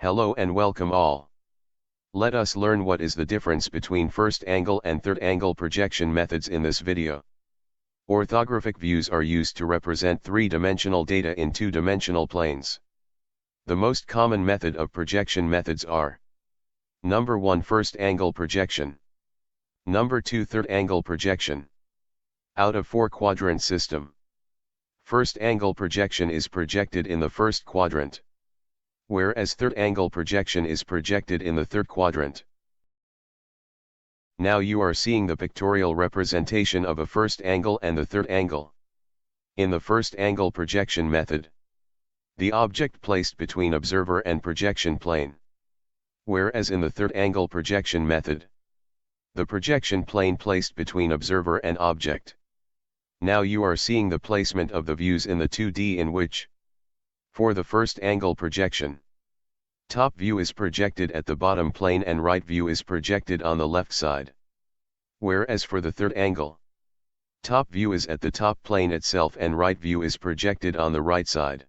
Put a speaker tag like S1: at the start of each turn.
S1: Hello and welcome all. Let us learn what is the difference between first angle and third angle projection methods in this video. Orthographic views are used to represent three-dimensional data in two-dimensional planes. The most common method of projection methods are: Number 1, first angle projection. Number 2, third angle projection. Out of four quadrant system. First angle projection is projected in the first quadrant, whereas third angle projection is projected in the third quadrant. Now you are seeing the pictorial representation of a first angle and the third angle. In the first angle projection method, the object placed between observer and projection plane, whereas in the third angle projection method, the projection plane placed between observer and object. Now you are seeing the placement of the views in the 2D, in which, for the first angle projection, top view is projected at the bottom plane and right view is projected on the left side. Whereas for the third angle, top view is at the top plane itself and right view is projected on the right side.